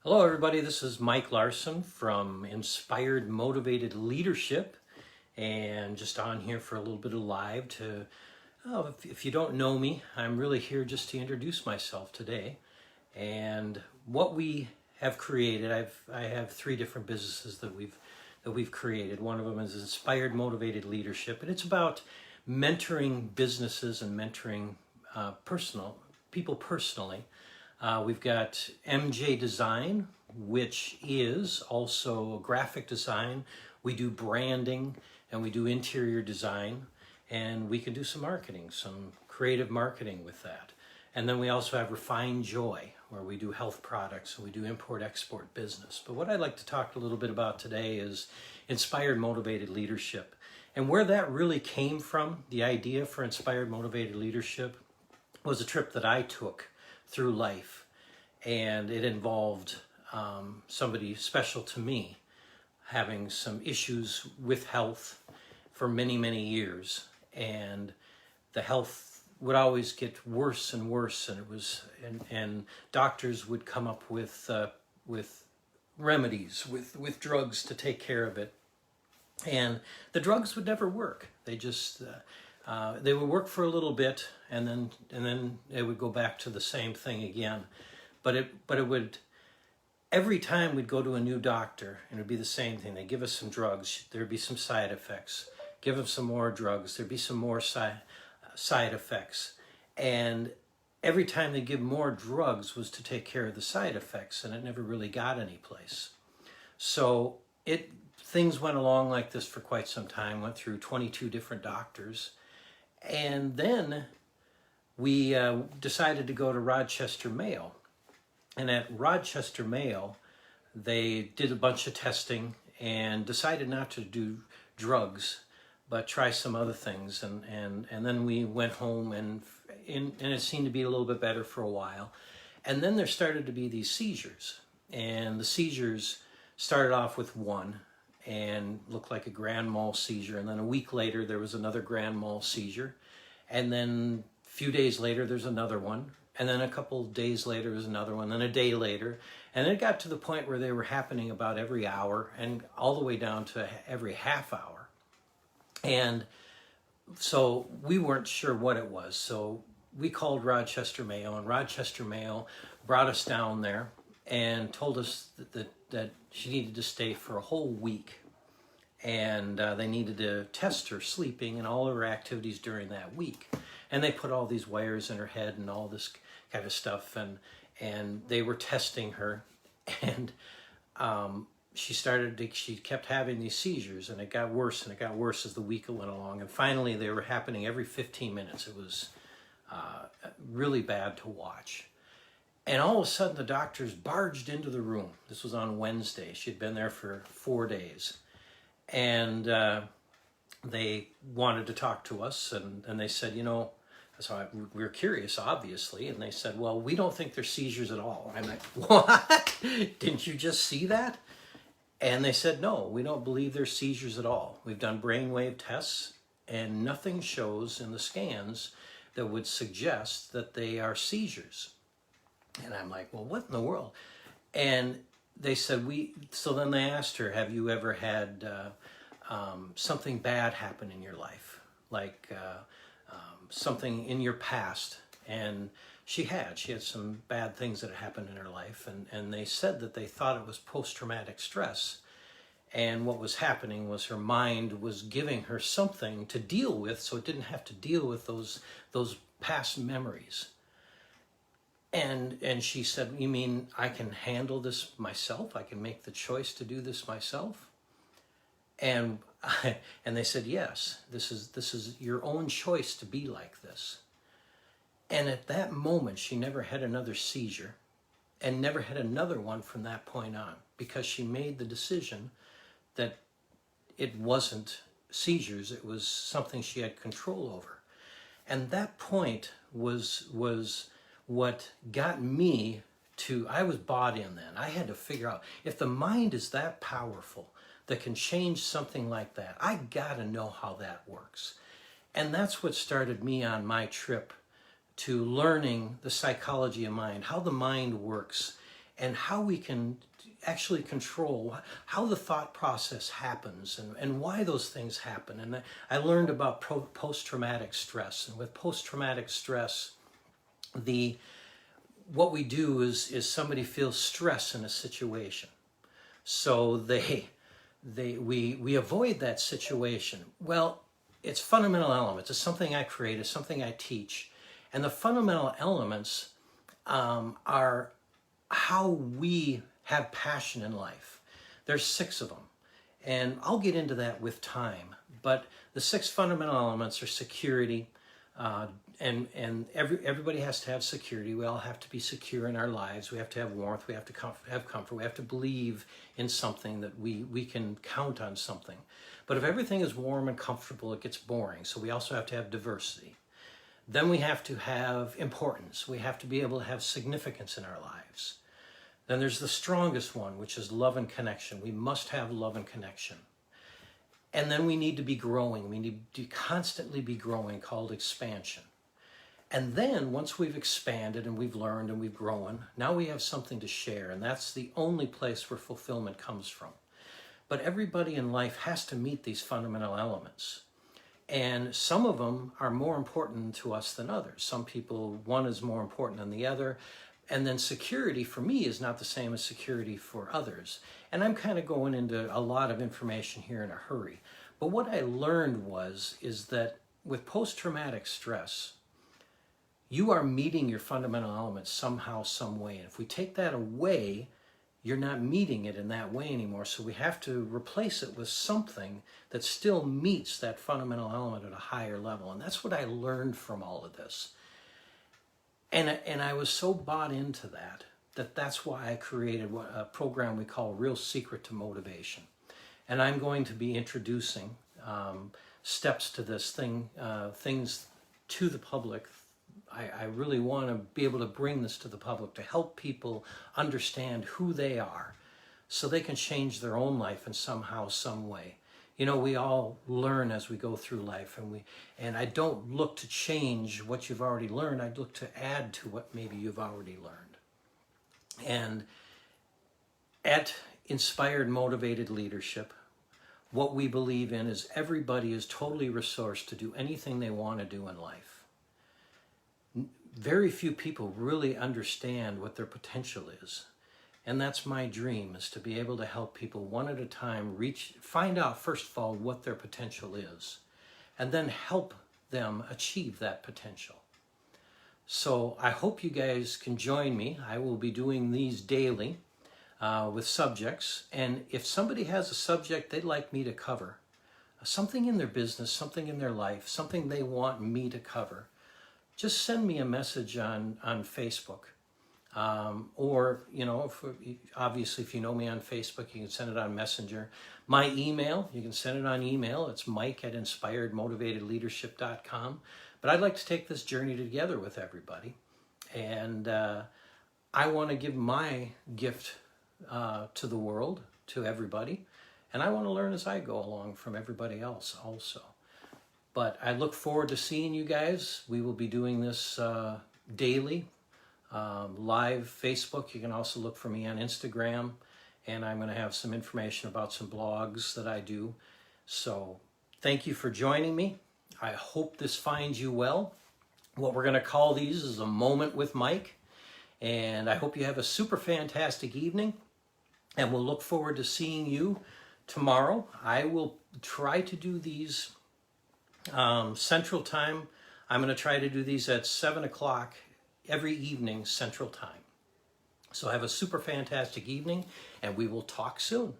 Hello everybody, this is Mike Larson from Inspired Motivated Leadership, and just on here for a little bit of live to, if you don't know me, I'm really here just to introduce myself today. And what we have created, I have three different businesses that we've created. One of them is Inspired Motivated Leadership, and it's about mentoring businesses and mentoring people personally. We've got MJ Design, which is also graphic design. We do branding and we do interior design, and we can do some marketing, some creative marketing with that. And then we also have Refined Joy, where we do health products and we do import-export business. But what I'd like to talk a little bit about today is Inspired Motivated Leadership. And where that really came from, the idea for Inspired Motivated Leadership, was a trip that I took through life, and it involved somebody special to me having some issues with health for many years, and the health would always get worse and worse, and it was and doctors would come up with remedies, with drugs to take care of it, and the drugs would never work. They just they would work for a little bit, and then it would go back to the same thing again. But it would, every time we'd go to a new doctor, and it would be the same thing. They'd give us some drugs, there'd be some side effects. Give them some more drugs, there'd be some more side effects. And every time they give more drugs was to take care of the side effects, and it never really got any place. So things went along like this for quite some time, went through 22 different doctors. And then we decided to go to Rochester, Mayo. And at Rochester, Mayo, they did a bunch of testing and decided not to do drugs, but try some other things. And then we went home, and it seemed to be a little bit better for a while. And then there started to be these seizures. And the seizures started off with one, and looked like a grand mal seizure. And then a week later, there was another grand mal seizure. And then a few days later, there's another one. And then a couple of days later, there's another one. Then a day later. And it got to the point where they were happening about every hour, and all the way down to every half hour. And so we weren't sure what it was. So we called Rochester, Mayo, and Rochester, Mayo brought us down there and told us that she needed to stay for a whole week, and they needed to test her sleeping and all of her activities during that week. And they put all these wires in her head and all this kind of stuff, and they were testing her, and she kept having these seizures, and it got worse and it got worse as the week went along, and finally they were happening every 15 minutes. It was really bad to watch. And all of a sudden, the doctors barged into the room. This was on Wednesday. She'd been there for 4 days. And they wanted to talk to us. And they said, so we were curious, obviously. And they said, well, we don't think they're seizures at all. I'm like, what? Didn't you just see that? And they said, no, we don't believe they're seizures at all. We've done brainwave tests, and nothing shows in the scans that would suggest that they are seizures. And I'm like, well, what in the world? And they said, so then they asked her, have you ever had something bad happen in your life? Like something in your past? And she had some bad things that had happened in her life. And they said that they thought it was post-traumatic stress. And what was happening was her mind was giving her something to deal with, so it didn't have to deal with those past memories. And she said, you mean I can handle this myself? I can make the choice to do this myself? And they said, yes, this is your own choice to be like this. And at that moment, she never had another seizure, and never had another one from that point on, because she made the decision that it wasn't seizures, it was something she had control over. And that point was what got me to, I was bought in then. I had to figure out, if the mind is that powerful that can change something like that, I gotta know how that works. And that's what started me on my trip to learning the psychology of mind, how the mind works, and how we can actually control how the thought process happens and why those things happen. And I learned about post-traumatic stress. And with post-traumatic stress, what we do is somebody feels stress in a situation. So we avoid that situation. Well, it's fundamental elements. It's something I create. It's something I teach. And the fundamental elements are how we have passion in life. There's 6 of them. And I'll get into that with time. But the 6 fundamental elements are security. And everybody has to have security. We all have to be secure in our lives. We have to have warmth. We have to have comfort. We have to believe in something, that we can count on something. But if everything is warm and comfortable, it gets boring. So we also have to have diversity. Then we have to have importance. We have to be able to have significance in our lives. Then there's the strongest one, which is love and connection. We must have love and connection. And then we need to be growing. We need to constantly be growing, called expansion. And then once we've expanded and we've learned and we've grown, now we have something to share. And that's the only place where fulfillment comes from. But everybody in life has to meet these fundamental elements. And some of them are more important to us than others. Some people, one is more important than the other. And then security for me is not the same as security for others. And I'm kind of going into a lot of information here in a hurry. But what I learned is that with post-traumatic stress, you are meeting your fundamental elements somehow, some way. And if we take that away, you're not meeting it in that way anymore. So we have to replace it with something that still meets that fundamental element at a higher level. And that's what I learned from all of this. And I was so bought into that's why I created a program we call Real Secret to Motivation. And I'm going to be introducing steps to this thing, things to the public. I really want to be able to bring this to the public to help people understand who they are so they can change their own life in somehow, some way. You know, we all learn as we go through life, and I don't look to change what you've already learned. I look to add to what maybe you've already learned. And at Inspired Motivated Leadership, what we believe in is everybody is totally resourced to do anything they want to do in life. Very few people really understand what their potential is. And that's my dream, is to be able to help people one at a time find out, first of all, what their potential is, and then help them achieve that potential. So I hope you guys can join me. I will be doing these daily with subjects. And if somebody has a subject they'd like me to cover, something in their business, something in their life, something they want me to cover, just send me a message on Facebook. Or, you know, obviously if you know me on Facebook, you can send it on Messenger. My email, you can send it on email. It's mike@inspiredmotivatedleadership.com. But I'd like to take this journey together with everybody. And I want to give my gift to the world, to everybody. And I want to learn as I go along from everybody else also. But I look forward to seeing you guys. We will be doing this daily. Live Facebook. You can also look for me on Instagram, and I'm going to have some information about some blogs that I do. So thank you for joining me. I hope this finds you well. What we're going to call these is a moment with Mike, and I hope you have a super fantastic evening, and we'll look forward to seeing you tomorrow. I will try to do these Central Time. I'm going to try to do these at 7 o'clock every evening Central Time. So have a super fantastic evening, and we will talk soon.